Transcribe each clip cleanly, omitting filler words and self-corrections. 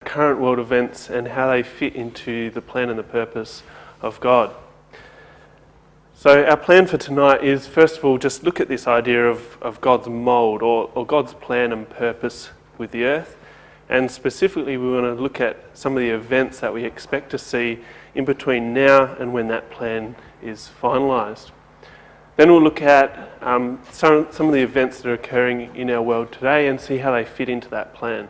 current world events and how they fit into the plan and the purpose of God. So our plan for tonight is, first of all, just look at this idea of God's mould or God's plan and purpose with the earth. And specifically, we want to look at some of the events that we expect to see in between now and when that plan is finalised. Then we'll look at some of the events that are occurring in our world today and see how they fit into that plan.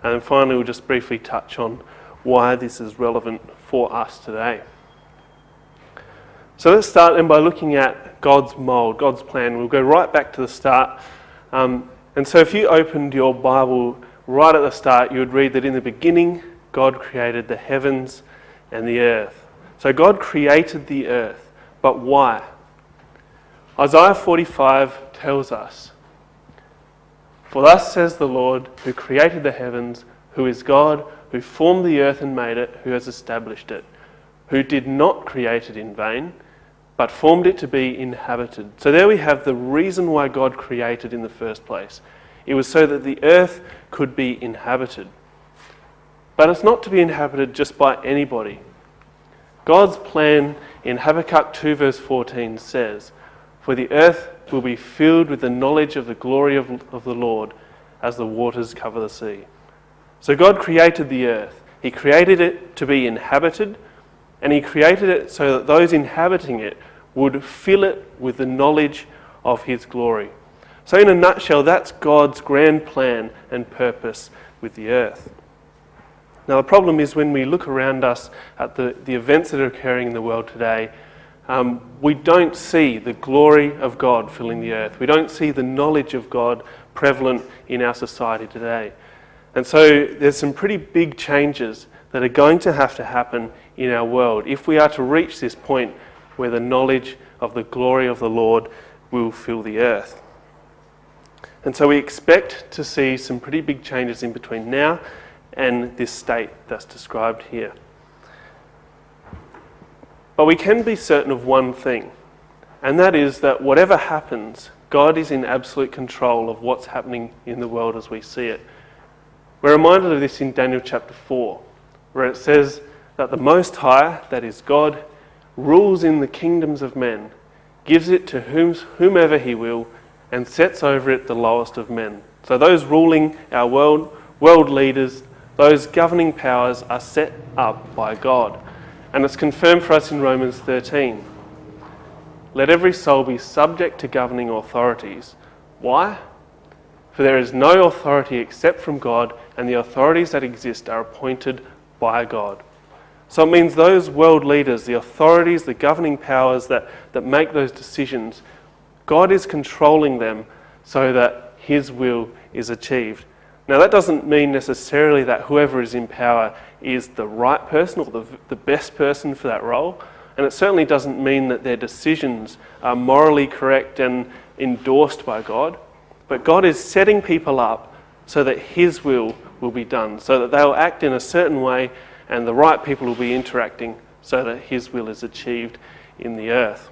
And then finally, we'll just briefly touch on why this is relevant for us today. So let's start then by looking at God's mould, God's plan. We'll go right back to the start. And so if you opened your Bible right at the start, you would read that in the beginning, God created the heavens and the earth. So God created the earth, but why? Isaiah 45 tells us, "For thus says the Lord, who created the heavens, who is God, who formed the earth and made it, who has established it, who did not create it in vain, but formed it to be inhabited." So there we have the reason why God created in the first place. It was so that the earth could be inhabited. But it's not to be inhabited just by anybody. God's plan in Habakkuk 2 verse 14 says, "For the earth will be filled with the knowledge of the glory of the Lord as the waters cover the sea." So God created the earth. He created it to be inhabited, and He created it so that those inhabiting it would fill it with the knowledge of His glory. So in a nutshell, that's God's grand plan and purpose with the earth. Now the problem is when we look around us at the events that are occurring in the world today, we don't see the glory of God filling the earth. We don't see the knowledge of God prevalent in our society today. And so there's some pretty big changes that are going to happen in our world if we are to reach this point where the knowledge of the glory of the Lord will fill the earth. And so we expect to see some pretty big changes in between now and this state that's described here. But we can be certain of one thing, and that is that whatever happens, God is in absolute control of what's happening in the world as we see it. We're reminded of this in Daniel chapter 4, where it says that the Most High, that is God, rules in the kingdoms of men, gives it to whomever He will, and sets over it the lowest of men. So those ruling our world leaders, those governing powers are set up by God. And it's confirmed for us in Romans 13. "Let every soul be subject to governing authorities." Why? "For there is no authority except from God, and the authorities that exist are appointed by God." So it means those world leaders, the authorities, the governing powers that make those decisions, God is controlling them so that His will is achieved. Now that doesn't mean necessarily that whoever is in power is the right person or the best person for that role, and it certainly doesn't mean that their decisions are morally correct and endorsed by God, but God is setting people up so that His will be done, so that they'll act in a certain way and the right people will be interacting so that His will is achieved in the earth.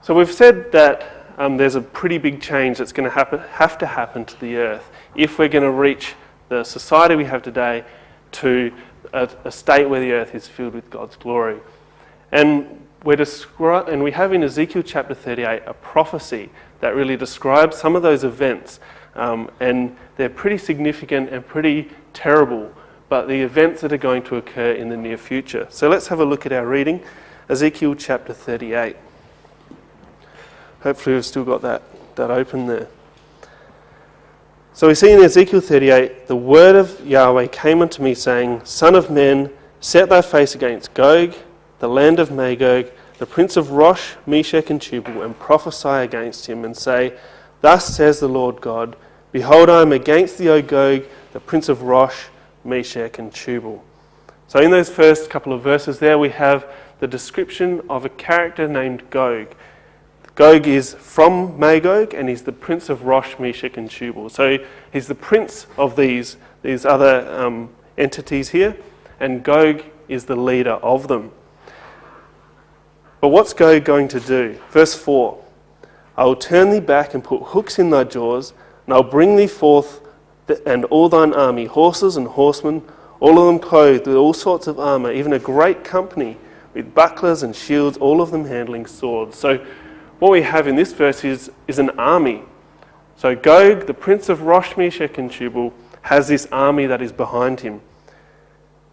So we've said that there's a pretty big change that's going to have to happen to the earth if we're going to reach the society we have today to a state where the earth is filled with God's glory. And we have in Ezekiel chapter 38 a prophecy that really describes some of those events, and they're pretty significant and pretty terrible, but the events that are going to occur in the near future. So let's have a look at our reading, Ezekiel chapter 38. Hopefully we've still got that open there. So we see in Ezekiel 38, "The word of Yahweh came unto me, saying, Son of man, set thy face against Gog, the land of Magog, the prince of Rosh, Meshech, and Tubal, and prophesy against him, and say, Thus says the Lord God, Behold, I am against thee, O Gog, the prince of Rosh, Meshech, and Tubal." So in those first couple of verses there, we have the description of a character named Gog. Gog is from Magog, and he's the prince of Rosh, Meshech, and Tubal. So he's the prince of these other entities here, and Gog is the leader of them. But what's Gog going to do? Verse 4, "I will turn thee back and put hooks in thy jaws, and I'll bring thee forth and all thine army, horses and horsemen, all of them clothed with all sorts of armour, even a great company with bucklers and shields, all of them handling swords. So what we have in this verse is an army. So Gog, the prince of Rosh, Meshech and Tubal, has this army that is behind him.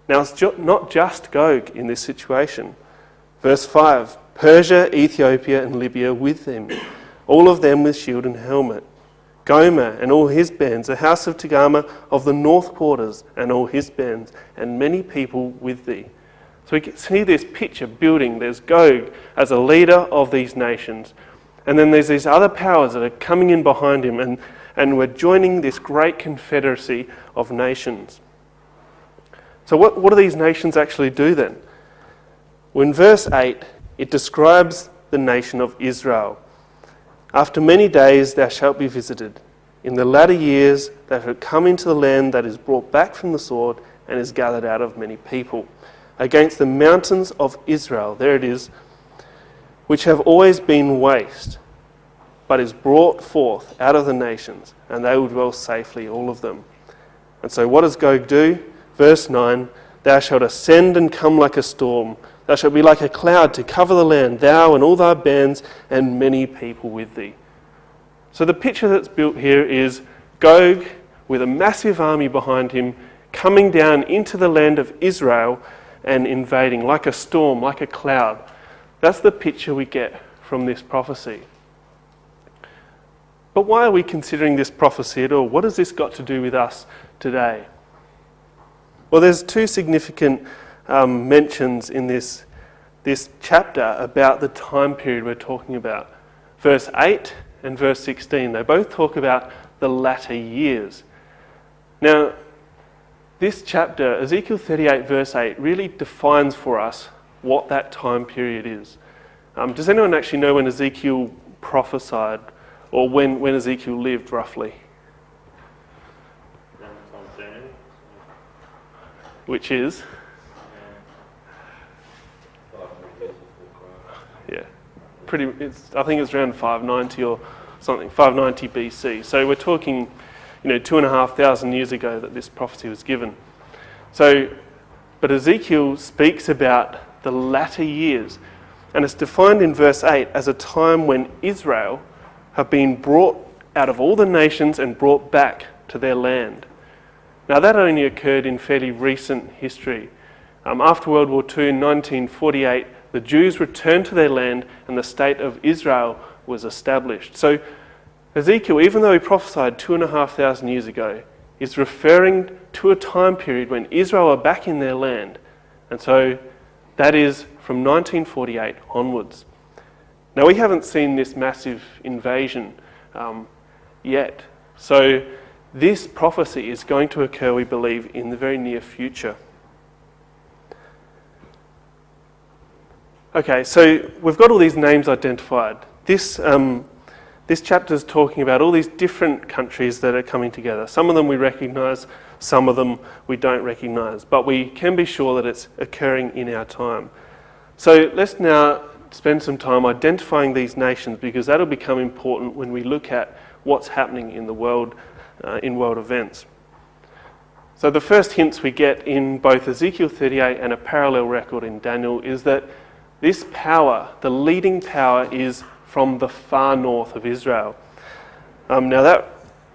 Now it's not just Gog in this situation. Verse 5, Persia, Ethiopia and Libya with them, all of them with shield and helmet. Gomer and all his bands, the house of Togarmah of the north quarters and all his bands, and many people with thee. So we can see this picture building. There's Gog as a leader of these nations. And then there's these other powers that are coming in behind him, and we're joining this great confederacy of nations. So what do these nations actually do then? Well, in verse 8, it describes the nation of Israel. After many days thou shalt be visited. In the latter years thou shalt come into the land that is brought back from the sword and is gathered out of many people, against the mountains of Israel, there it is, which have always been waste, but is brought forth out of the nations, and they will dwell safely, all of them. And so what does Gog do? Verse 9, thou shalt ascend and come like a storm. Thou shalt be like a cloud to cover the land, thou and all thy bands, and many people with thee. So the picture that's built here is Gog with a massive army behind him, coming down into the land of Israel and invading like a storm, like a cloud. That's the picture we get from this prophecy. But why are we considering this prophecy at all? What has this got to do with us today? Well, there's two significant mentions in this chapter about the time period we're talking about. Verse 8 and verse 16, they both talk about the latter years. Now, this chapter, Ezekiel 38 verse 8, really defines for us what that time period is. Does anyone actually know when Ezekiel prophesied, or when Ezekiel lived roughly? Which is? Yeah, I think it's around 590 or something, 590 BC. So we're talking, 2,500 years ago that this prophecy was given. But Ezekiel speaks about the latter years, and it's defined in verse 8 as a time when Israel have been brought out of all the nations and brought back to their land. Now that only occurred in fairly recent history. After World War II in 1948, the Jews returned to their land and the state of Israel was established. So Ezekiel, even though he prophesied 2,500 years ago, is referring to a time period when Israel are back in their land. And so that is from 1948 onwards. Now we haven't seen this massive invasion yet. So this prophecy is going to occur, we believe, in the very near future. Okay, so we've got all these names identified. This chapter is talking about all these different countries that are coming together. Some of them we recognise, some of them we don't recognise, but we can be sure that it's occurring in our time. So let's now spend some time identifying these nations, because that'll become important when we look at what's happening in the world, in world events. So the first hints we get in both Ezekiel 38 and a parallel record in Daniel is that this power, the leading power, is from the far north of Israel. Now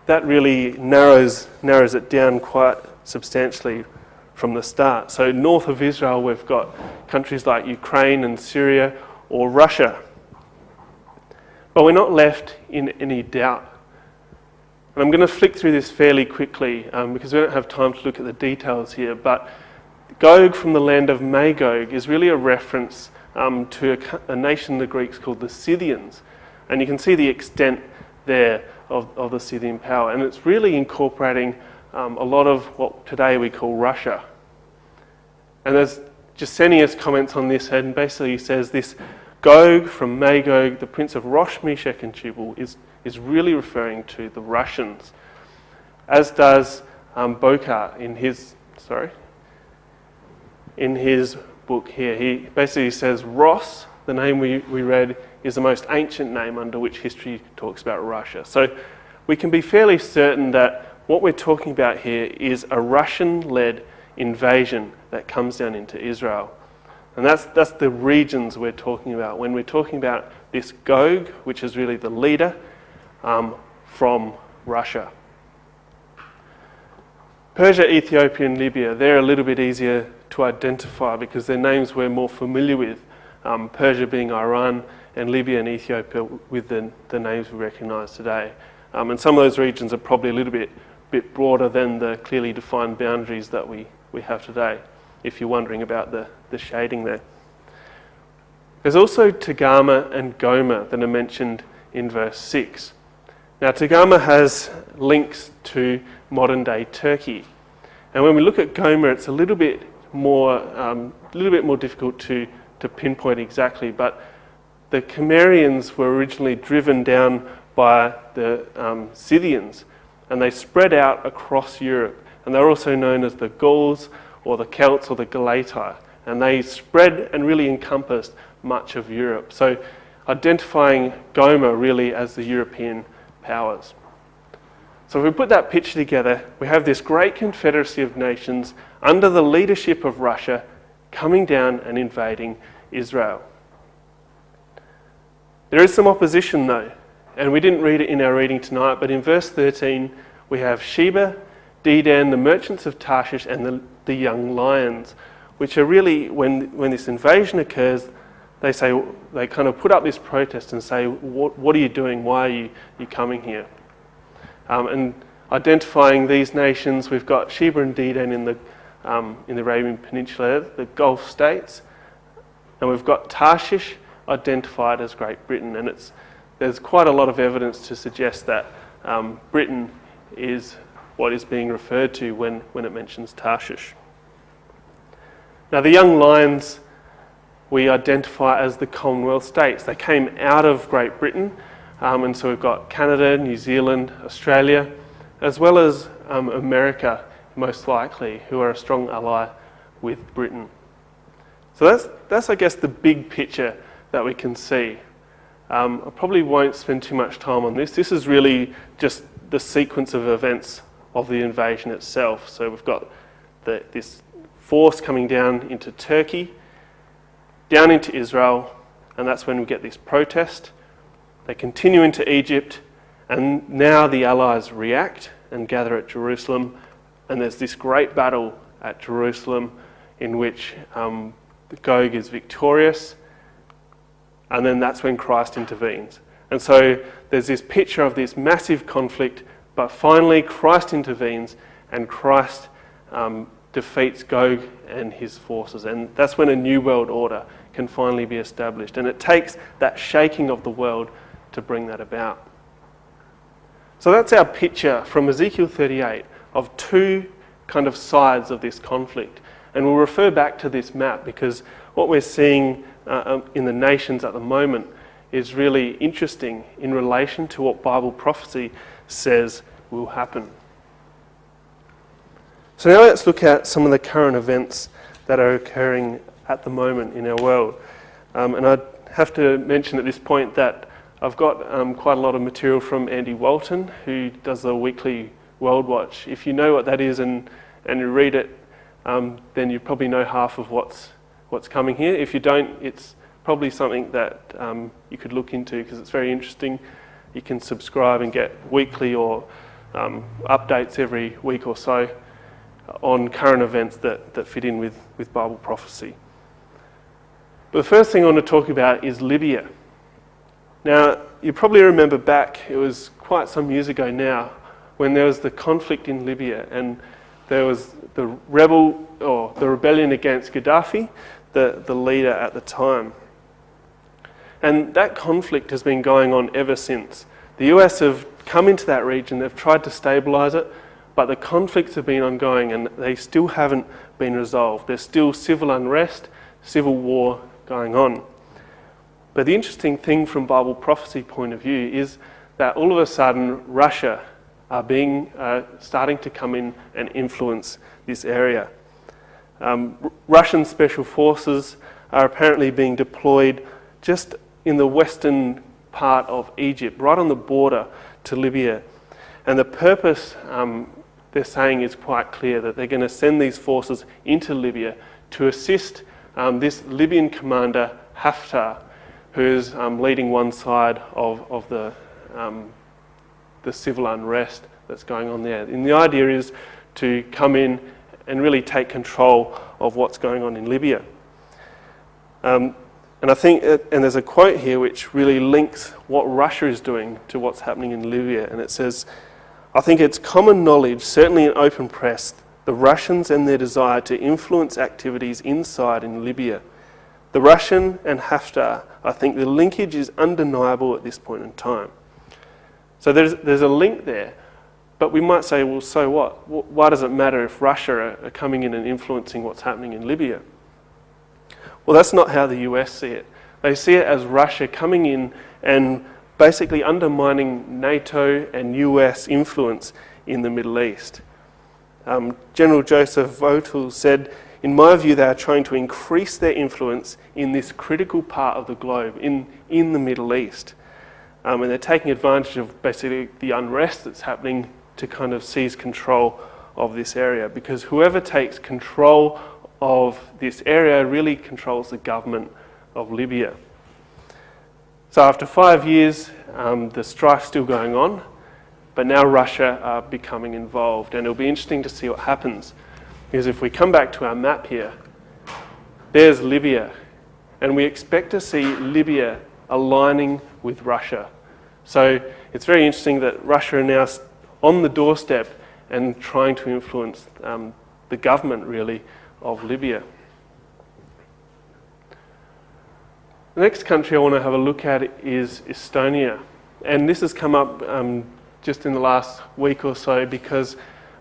that really narrows it down quite substantially from the start. So north of Israel we've got countries like Ukraine and Syria or Russia. But we're not left in any doubt. And I'm going to flick through this fairly quickly because we don't have time to look at the details here, but Gog from the land of Magog is really a reference to a nation the Greeks called the Scythians. And you can see the extent there of the Scythian power. And it's really incorporating a lot of what today we call Russia. And as Gesenius comments on this, and basically he says this Gog from Magog, the prince of Rosh, Meshech and Tubal, is really referring to the Russians. As does Bokar in his book here. He basically says Ross, the name we read, is the most ancient name under which history talks about Russia. So we can be fairly certain that what we're talking about here is a Russian-led invasion that comes down into Israel. And that's the regions we're talking about. When we're talking about this Gog, which is really the leader, from Russia. Persia, Ethiopia and Libya, they're a little bit easier to identify because they're names we're more familiar with. Persia being Iran and Libya and Ethiopia with the names we recognise today. And some of those regions are probably a little bit broader than the clearly defined boundaries that we have today, if you're wondering about the shading there. There's also Togarmah and Gomer that are mentioned in verse 6. Now Togarmah has links to modern day Turkey. And when we look at Gomer, it's a little bit more difficult to pinpoint exactly, but the Cimmerians were originally driven down by the Scythians, and they spread out across Europe. And they're also known as the Gauls or the Celts or the Galatii. And they spread and really encompassed much of Europe. So identifying Gomer really as the European powers. So if we put that picture together, we have this great confederacy of nations under the leadership of Russia coming down and invading Israel. There is some opposition though, and we didn't read it in our reading tonight, but in verse 13 we have Sheba, Dedan, the merchants of Tarshish, and the young lions, which are really, when this invasion occurs, they kind of put up this protest and say, what are you doing? Why are you coming here? And identifying these nations, we've got Sheba and Dedan in the Arabian Peninsula, the Gulf states, and we've got Tarshish identified as Great Britain, and there's quite a lot of evidence to suggest that Britain is what is being referred to when it mentions Tarshish. Now the young lions we identify as the Commonwealth states. They came out of Great Britain, and so we've got Canada, New Zealand, Australia, as well as America, most likely, who are a strong ally with Britain. So that's I guess, the big picture that we can see. I probably won't spend too much time on this. This is really just the sequence of events of the invasion itself. So we've got this force coming down into Turkey, down into Israel, and that's when we get this protest. They continue into Egypt, and now the Allies react and gather at Jerusalem, and there's this great battle at Jerusalem in which Gog is victorious, and then that's when Christ intervenes. And so there's this picture of this massive conflict, but finally Christ intervenes, and Christ defeats Gog and his forces, and that's when a new world order can finally be established. And it takes that shaking of the world to bring that about. So that's our picture from Ezekiel 38 of two kind of sides of this conflict. And we'll refer back to this map because what we're seeing in the nations at the moment is really interesting in relation to what Bible prophecy says will happen. So now let's look at some of the current events that are occurring at the moment in our world. And I have to mention at this point that I've got quite a lot of material from Andy Walton, who does the weekly World Watch. If you know what that is and you read it, then you probably know half of what's coming here. If you don't, it's probably something that you could look into because it's very interesting. You can subscribe and get weekly or updates every week or so on current events that fit in with Bible prophecy. But the first thing I want to talk about is Libya. Now, you probably remember back, it was quite some years ago now, when there was the conflict in Libya and there was the rebellion against Gaddafi, the leader at the time. And that conflict has been going on ever since. The US have come into that region, they've tried to stabilise it, but the conflicts have been ongoing and they still haven't been resolved. There's still civil unrest, civil war going on. But the interesting thing from Bible prophecy point of view is that all of a sudden Russia are starting to come in and influence this area. Russian special forces are apparently being deployed just in the western part of Egypt, right on the border to Libya. And the purpose they're saying is quite clear, that they're going to send these forces into Libya to assist this Libyan commander Haftar, who's leading one side of the civil unrest that's going on there. And the idea is to come in and really take control of what's going on in Libya. And I think, and there's a quote here which really links what Russia is doing to what's happening in Libya, and it says, "I think it's common knowledge, certainly in open press, the Russians and their desire to influence activities inside in Libya. The Russian and Haftar, I think the linkage is undeniable at this point in time." So there's a link there, but we might say, well, so what? Why does it matter if Russia are coming in and influencing what's happening in Libya? Well, that's not how the US see it. They see it as Russia coming in and basically undermining NATO and US influence in the Middle East. General Joseph Votel said, "In my view, they are trying to increase their influence in this critical part of the globe, in the Middle East. And they're taking advantage of basically the unrest that's happening to kind of seize control of this area, because whoever takes control of this area really controls the government of Libya." So after 5 years, the strife's still going on, but now Russia are becoming involved, and it'll be interesting to see what happens. Because if we come back to our map here, there's Libya, and we expect to see Libya aligning with Russia. So it's very interesting that Russia are now on the doorstep and trying to influence the government, really, of Libya. The next country I want to have a look at is Estonia. And this has come up just in the last week or so because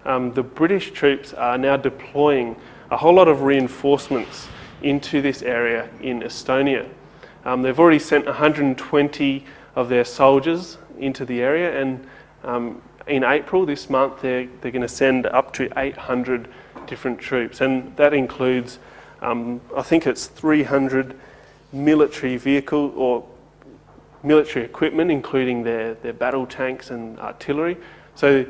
the British troops are now deploying a whole lot of reinforcements into this area in Estonia. They've already sent 120 of their soldiers into the area, and in April this month they're going to send up to 800 different troops, and that includes I think it's 300 military vehicle or military equipment, including their battle tanks and artillery. So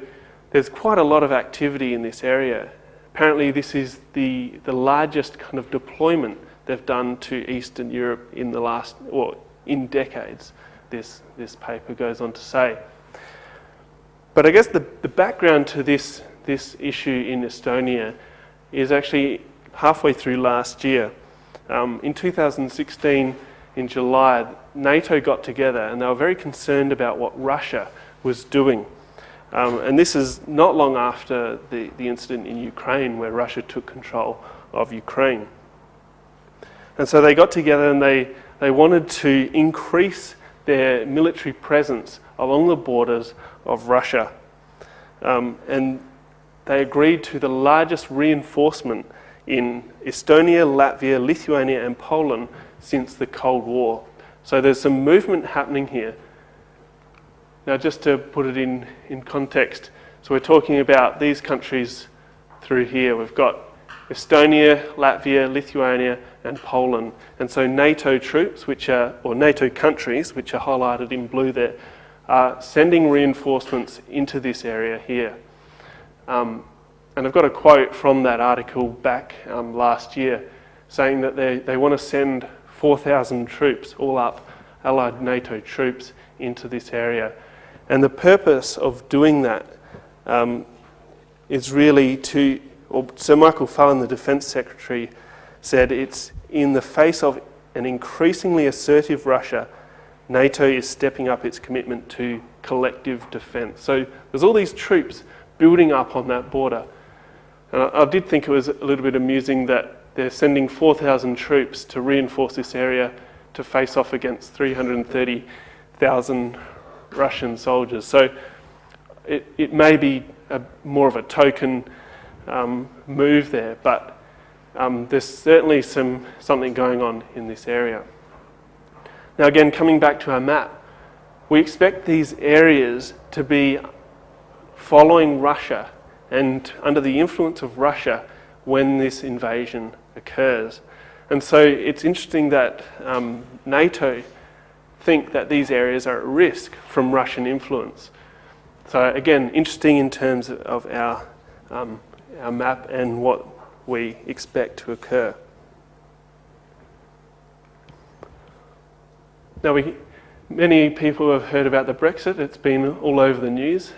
there's quite a lot of activity in this area. Apparently this is the largest kind of deployment they've done to Eastern Europe in the last, or in decades, this paper goes on to say. But I guess the background to this issue in Estonia is actually halfway through last year. In 2016, in July, NATO got together and they were very concerned about what Russia was doing. And this is not long after the incident in Ukraine, where Russia took control of Ukraine. And so they got together and they wanted to increase their military presence along the borders of Russia. And they agreed to the largest reinforcement in Estonia, Latvia, Lithuania and Poland since the Cold War. So there's some movement happening here. Now, just to put it in context, so we're talking about these countries through here. We've got Estonia, Latvia, Lithuania and Poland. And so NATO troops, or NATO countries, which are highlighted in blue there, are sending reinforcements into this area here. And I've got a quote from that article back last year saying that they want to send 4,000 troops, all up, allied NATO troops, into this area. And the purpose of doing that is really Sir Michael Fallon, the Defence Secretary, said it's in the face of an increasingly assertive Russia, NATO is stepping up its commitment to collective defence. So there's all these troops building up on that border. And I did think it was a little bit amusing that they're sending 4,000 troops to reinforce this area to face off against 330,000 Russian soldiers. So it may be more of a token move there, but there's certainly something going on in this area. Now again, coming back to our map, we expect these areas to be following Russia and under the influence of Russia when this invasion occurs. And so it's interesting that NATO think that these areas are at risk from Russian influence. So again, interesting in terms of our our map and what we expect to occur. Now, many people have heard about the Brexit. It's been all over the news.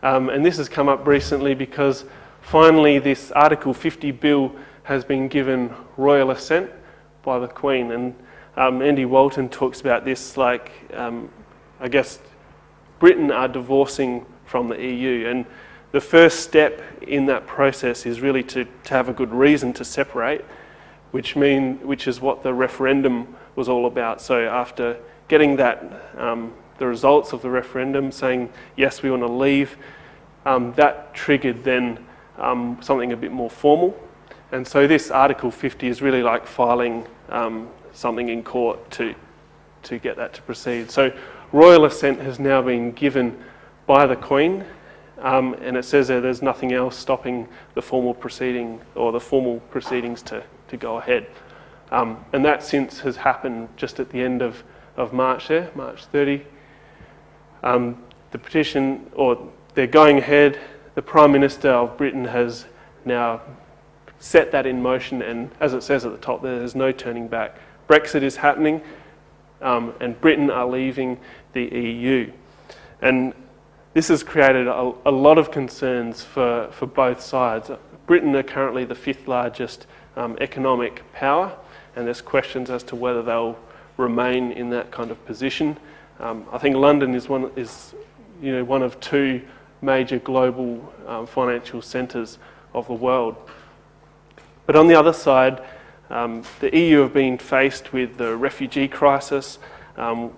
And this has come up recently because finally this Article 50 bill has been given royal assent by the Queen. And Andy Walton talks about this like, I guess, Britain are divorcing from the EU. And the first step in that process is really to have a good reason to separate, which is what the referendum was all about. So after getting that, the results of the referendum saying, yes, we want to leave, that triggered then something a bit more formal. And so this Article 50 is really like filing something in court to get that to proceed. So royal assent has now been given by the Queen, and it says there's nothing else stopping the formal proceeding or the formal proceedings to go ahead. And that since has happened just at the end of March there, March 30. The petition, or they're going ahead. The Prime Minister of Britain has now set that in motion, and as it says at the top, there's no turning back. Brexit is happening, and Britain are leaving the EU. And this has created a lot of concerns for both sides. Britain are currently the fifth largest economic power, and there's questions as to whether they'll remain in that kind of position. I think London is one of two major global financial centres of the world. But on the other side, the EU have been faced with the refugee crisis,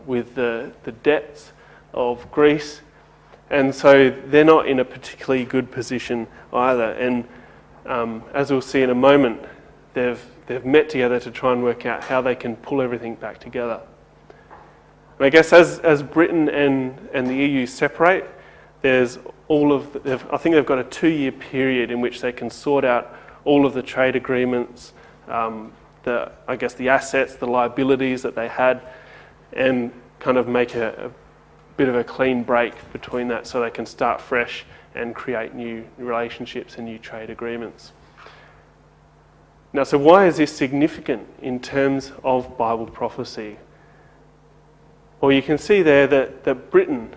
with the debts of Greece, and so they're not in a particularly good position either. And as we'll see in a moment, they've met together to try and work out how they can pull everything back together. And I guess as Britain and the EU separate, there's I think they've got a 2-year period in which they can sort out all of the trade agreements, the assets, the liabilities that they had, and kind of make a bit of a clean break between that so they can start fresh and create new relationships and new trade agreements. Now, so why is this significant in terms of Bible prophecy? Well, you can see there that Britain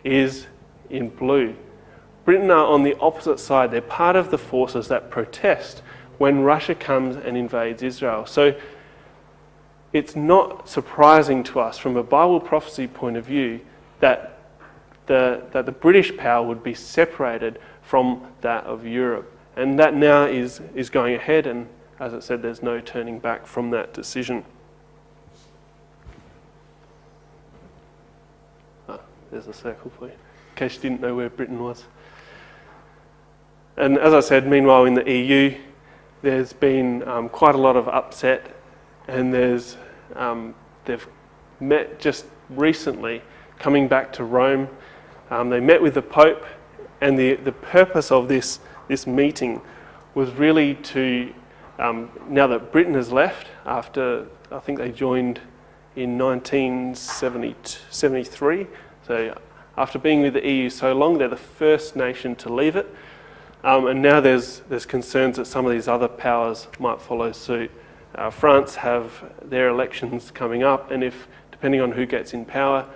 is in blue. Britain are on the opposite side. They're part of the forces that protest when Russia comes and invades Israel. So it's not surprising to us from a Bible prophecy point of view that the British power would be separated from that of Europe. And that now is going ahead, and as I said, there's no turning back from that decision. There's a circle for you, in case you didn't know where Britain was. And as I said, meanwhile in the EU, there's been quite a lot of upset, and they've met just recently, coming back to Rome. They met with the Pope, and the purpose of this meeting was really to, now that Britain has left, after I think they joined in 1973, so after being with the EU so long, they're the first nation to leave it. And now there's concerns that some of these other powers might follow suit. France have their elections coming up, and depending on who gets in power,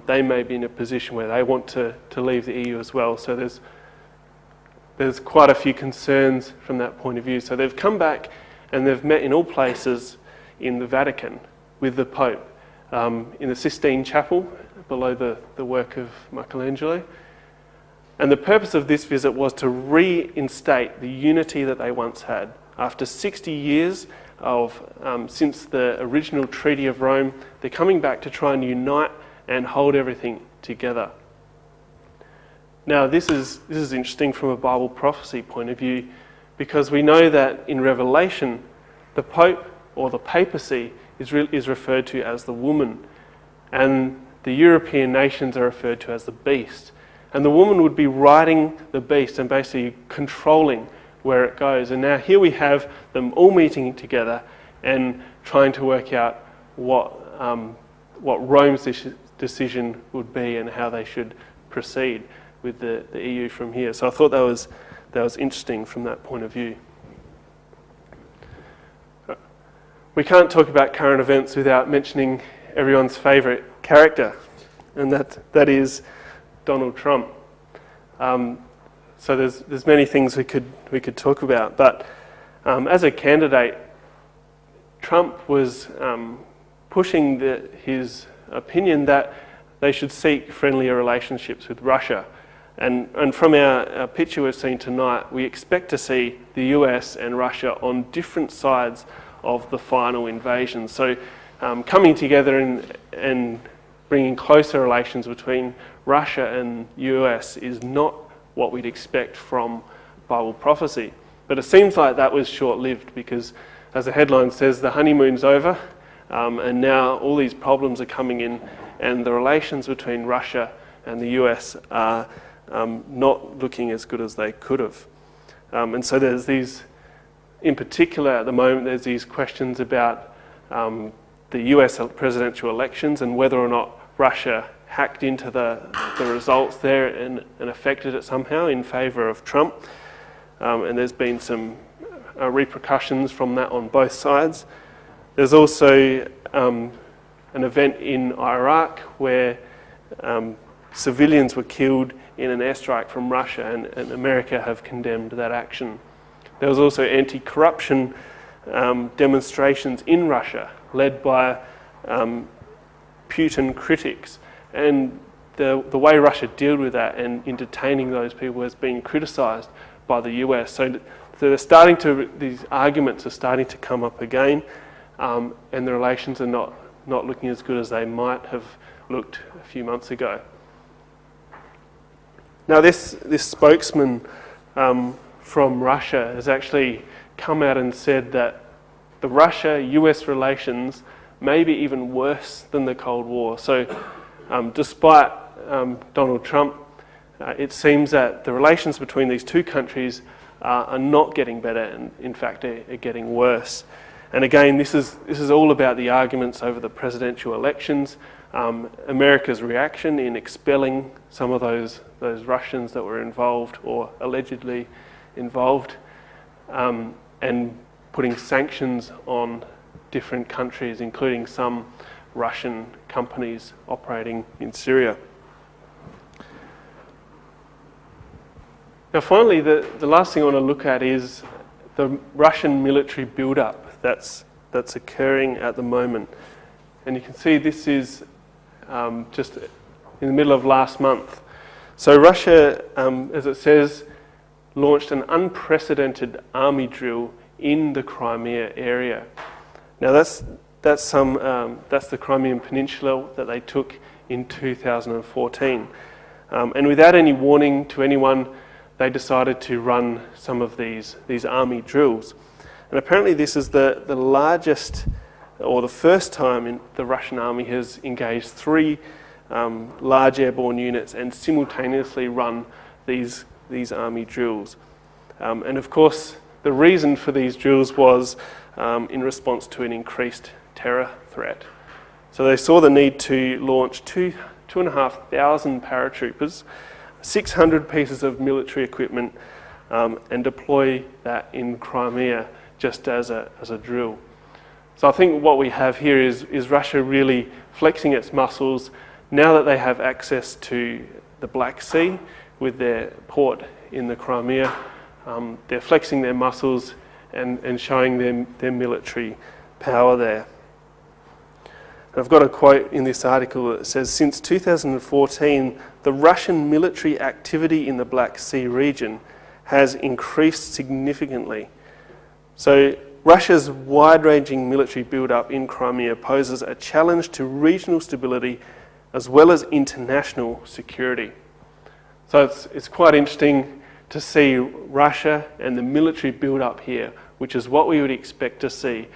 they may be in a position where they want to leave the EU as well. So there's quite a few concerns from that point of view. So they've come back and they've met in all places in the Vatican with the Pope, in the Sistine Chapel below the work of Michelangelo. And the purpose of this visit was to reinstate the unity that they once had. After 60 years since the original Treaty of Rome, they're coming back to try and unite and hold everything together. Now, this is interesting from a Bible prophecy point of view, because we know that in Revelation, the Pope or the papacy is referred to as the woman, and the European nations are referred to as the beast. And the woman would be riding the beast and basically controlling where it goes. And now here we have them all meeting together and trying to work out what Rome's decision would be and how they should proceed with the EU from here. So I thought that that was interesting from that point of view. We can't talk about current events without mentioning everyone's favourite character, and that is Donald Trump. So there's many things we could talk about, but as a candidate, Trump was pushing his opinion that they should seek friendlier relationships with Russia. And from our picture we've seen tonight, we expect to see the US and Russia on different sides of the final invasion. So coming together and bringing closer relations between Russia and US is not what we'd expect from Bible prophecy. But it seems like that was short-lived because, as the headline says, the honeymoon's over, and now all these problems are coming in, and the relations between Russia and the US are not looking as good as they could have. And so there's these, in particular at the moment, there's these questions about the US presidential elections and whether or not Russia hacked into the results there and affected it somehow in favour of Trump. And there's been some repercussions from that on both sides. There's also an event in Iraq where civilians were killed in an airstrike from Russia, and America have condemned that action. There was also anti-corruption demonstrations in Russia led by Putin critics, and the way Russia dealt with that and entertaining those people has been criticised by the US. So these arguments are starting to come up again, and the relations are not looking as good as they might have looked a few months ago. Now this spokesman from Russia has actually come out and said that the Russia-US relations may be even worse than the Cold War. So despite Donald Trump, it seems that the relations between these two countries are not getting better, and in fact are getting worse. And again, this is all about the arguments over the presidential elections, America's reaction in expelling some of those Russians that were involved or allegedly involved, and putting sanctions on different countries, including some Russian companies operating in Syria. Now finally, the last thing I want to look at is the Russian military build-up that's occurring at the moment. And you can see this is just in the middle of last month. So Russia, as it says, launched an unprecedented army drill in the Crimea area. Now that's the Crimean Peninsula that they took in 2014. And without any warning to anyone, they decided to run some of these army drills. And apparently this is the largest, or the first time the Russian army has engaged three large airborne units and simultaneously run these army drills. And of course, the reason for these drills was in response to an increased terror threat. So they saw the need to launch 2,500 paratroopers, 600 pieces of military equipment, and deploy that in Crimea just as a drill. So I think what we have here is Russia really flexing its muscles now that they have access to the Black Sea with their port in the Crimea. They're flexing their muscles and showing their military power there. And I've got a quote in this article that says, since 2014, the Russian military activity in the Black Sea region has increased significantly. So Russia's wide-ranging military build-up in Crimea poses a challenge to regional stability as well as international security. So it's quite interesting to see Russia and the military build-up here, which is what we would expect to see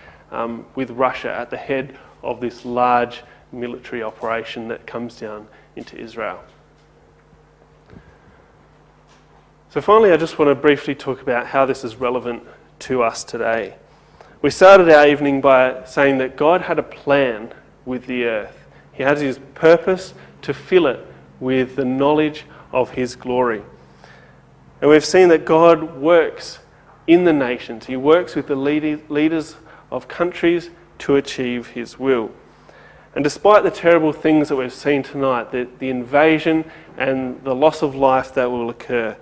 with Russia at the head of this large military operation that comes down into Israel. So finally, I just want to briefly talk about how this is relevant to us today. We started our evening by saying that God had a plan with the earth. He had his purpose to fill it with the knowledge of his glory. And we've seen that God works in the nations. He works with the leaders of countries to achieve his will. And despite the terrible things that we've seen tonight, the invasion and the loss of life that will occur,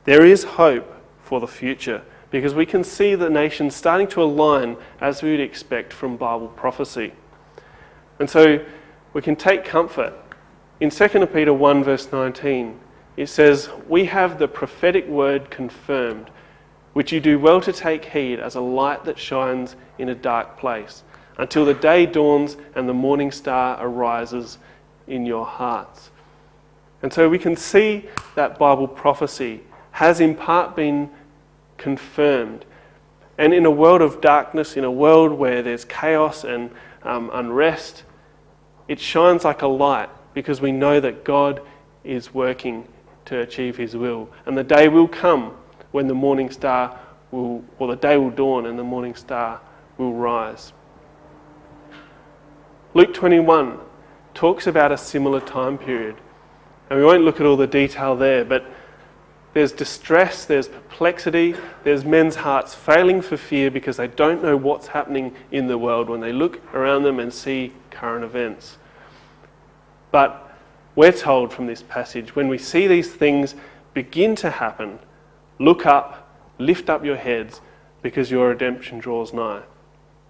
there is hope for the future, because we can see the nations starting to align as we would expect from Bible prophecy. And so we can take comfort. In 2 Peter 1 verse 19, it says, "We have the prophetic word confirmed, which you do well to take heed as a light that shines in a dark place, until the day dawns and the morning star arises in your hearts." And so we can see that Bible prophecy has in part been confirmed. And in a world of darkness, in a world where there's chaos and unrest, it shines like a light, because we know that God is working to achieve his will. And the day will come when the morning star will, or the day will dawn and the morning star will rise. Luke 21 talks about a similar time period. And we won't look at all the detail there, but there's distress, there's perplexity, there's men's hearts failing for fear because they don't know what's happening in the world when they look around them and see current events. But we're told from this passage, when we see these things begin to happen, look up, lift up your heads, because your redemption draws nigh.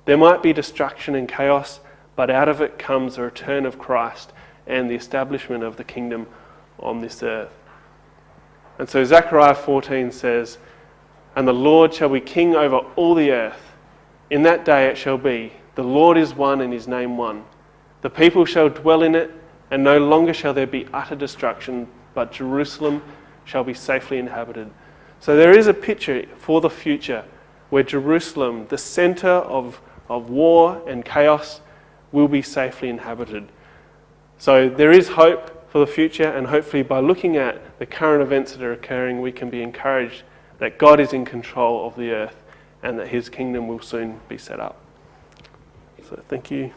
There might be destruction and chaos, but out of it comes the return of Christ and the establishment of the kingdom on this earth. And so Zechariah 14 says, "And the Lord shall be king over all the earth. In that day it shall be, the Lord is one and his name one. The people shall dwell in it, and no longer shall there be utter destruction, but Jerusalem shall be safely inhabited." So there is a picture for the future where Jerusalem, the centre of war and chaos, will be safely inhabited. So there is hope for the future, and hopefully by looking at the current events that are occurring, we can be encouraged that God is in control of the earth and that his kingdom will soon be set up. So thank you.